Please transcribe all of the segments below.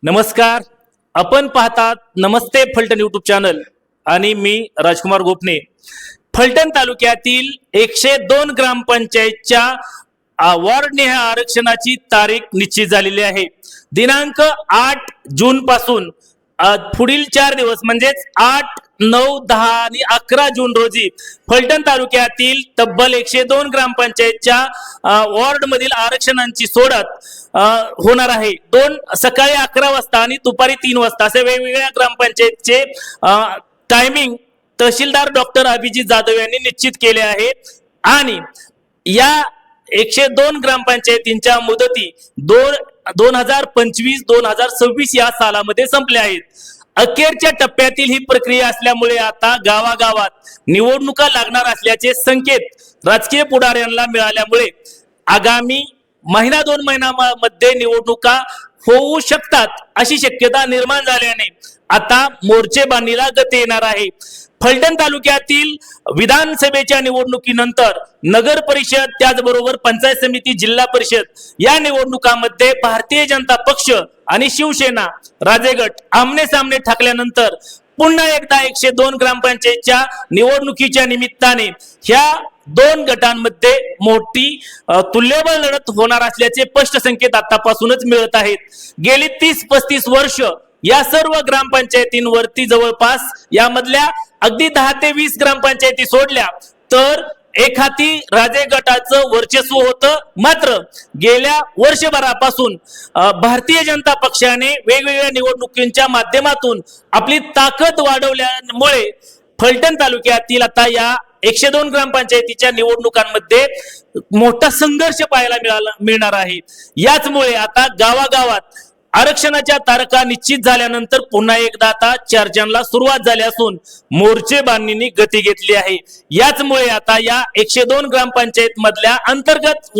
नमस्कार. आपण पाहतात नमस्ते फलटण यूट्यूब चॅनल आणि मी राजकुमार गोपने. फलटण तालुक्यातील 102 ग्रामपंचायतच्या वॉर्डनिहाय आरक्षणाची तारीख निश्चित झालेली आहे. दिनांक 8 जून पासून पुढील 4 दिवस म्हणजेच 8, 9, 10 आणि 11 जून रोजी फलटण तालुक्यातील तब्बल 102 ग्रामपंचायतच्या वॉर्ड मधील आरक्षणांची सोडत होणार आहे. सकाळी 11 वाजता आणि दुपारी 3 वाजता असे वेगवेगळ्या ग्रामपंचायतचे टायमिंग तहसीलदार डॉक्टर अभिजित जाधव यांनी निश्चित केले आहे. आणि या 102 ग्रामपंचायतींच्या मुदती 2025-2026 या सालामध्ये संपल्या आहेत. अखेरच्या टप्प्यातील ही प्रक्रिया असल्यामुळे आता गावागावात निवडणुका लागणार असल्याचे संकेत राजकीय पुढाऱ्यांना मिळाल्यामुळे आगामी महिना 2 महिन्यामध्ये निवडणुका होऊ शकतात अशी शक्यता निर्माण झाल्याने आता मोर्चेबांधणीला गती येणार आहे. फलटण तालुक्यातील विधानसभेच्या निवडणुकीनंतर नगर परिषद त्याचबरोबर पंचायत समिती, जिल्हा परिषद या निवडणुकांमध्ये भारतीय जनता पक्ष आणि शिवसेना राजेगट आमने सामने ठाकल्यानंतर पुन्हा एकदा 102 ग्रामपंचायतच्या निवडणुकीच्या निमित्ताने ह्या 2 गटांमध्ये मोठी तुल्यबळ लढत होणार असल्याचे स्पष्ट संकेत आतापासूनच मिळत आहेत. गेली 30-35 वर्ष या सर्व ग्रामपंचायतींवरती जवळपास यामधल्या अगदी 10 ते 20 ग्रामपंचायती सोडल्या तर एखादी राजे गटाचं वर्चस्व होतं. मात्र गेल्या वर्षभरापासून भारतीय जनता पक्षाने वेगवेगळ्या निवडणुकींच्या माध्यमातून आपली ताकद वाढवल्यामुळे फलटण तालुक्यातील आता या 102 ग्रामपंचायतीच्या निवडणुकांमध्ये मोठा संघर्ष पाहायला मिळणार आहे. याचमुळे आता गावागावात आरक्षणाच्या तारखा निश्चित झाल्यानंतर पुन्हा एकदा आता चर्चांना सुरुवात झाली असून मोर्चे बांधणीने गती घेतली आहे. याचमुळे आता या 102 ग्रामपंचायत मधल्या अंतर्गत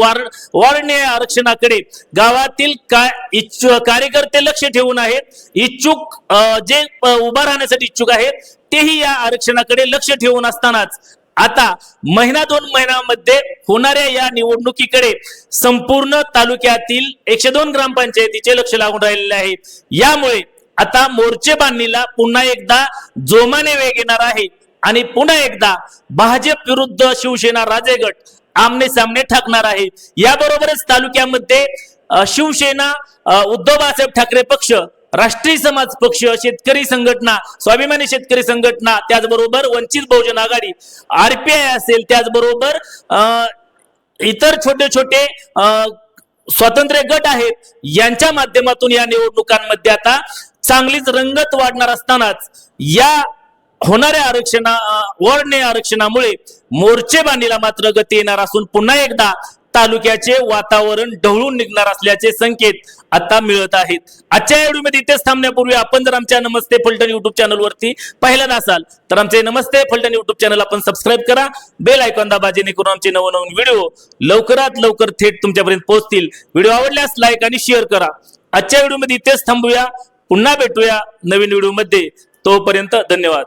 वॉर्डनिहाय आरक्षणाकडे गावातील कार्यकर्ते लक्ष ठेवून आहेत. इच्छुक जे उभा राहण्यासाठी इच्छुक आहेत तेही या आरक्षणाकडे लक्ष ठेवून असतानाच आता महिना 2 महिन्यामध्ये होणाऱ्या या निवडणुकीकडे संपूर्ण तालुक्यातील 102 ग्रामपंचायतीचे लक्ष लागून राहिलेले आहे. यामुळे आता मोर्चे बांधणीला पुन्हा एकदा जोमाने वेग येणार आहे आणि पुन्हा एकदा भाजप विरुद्ध शिवसेना राजेगट आमने सामने ठाकणार आहे. याबरोबरच तालुक्यामध्ये शिवसेना, उद्धव बाळासाहेब ठाकरे पक्ष, राष्ट्रीय समाज पक्ष, शेतकरी संघटना, स्वाभिमानी शेतकरी संघटना, त्याचबरोबर वंचित बहुजन आघाडी, RPI असेल, त्याचबरोबर इतर छोटे छोटे स्वातंत्र्य गट आहेत यांच्या माध्यमातून या निवडणुकांमध्ये आता चांगलीच रंगत वाढणार असतानाच या होणाऱ्या वॉर्डनिहाय आरक्षणामुळे मोर्चेबांधणीला मात्र गती येणार असून पुन्हा एकदा तालुक्याचे वातावरण ढवळून निघणार असल्याचे संकेत आता मिळत आहेत. आजच्या व्हिडिओमध्ये इथेच थांबण्यापूर्वी आपण जर आमच्या नमस्ते फलटण युट्यूब चॅनलवरती पहिल्यांदा असाल तर आमचे नमस्ते फलटण युट्यूब चॅनल आपण सबस्क्राईब करा, बेल आयकॉन दाबा जेणेकरून आमचे नवनवीन व्हिडिओ लवकरात लवकर थेट तुमच्यापर्यंत पोहोचतील. व्हिडिओ आवडल्यास लाईक आणि शेअर करा. आजच्या व्हिडिओमध्ये इथेच थांबूया. पुन्हा भेटूया नवीन व्हिडिओमध्ये. तोपर्यंत धन्यवाद.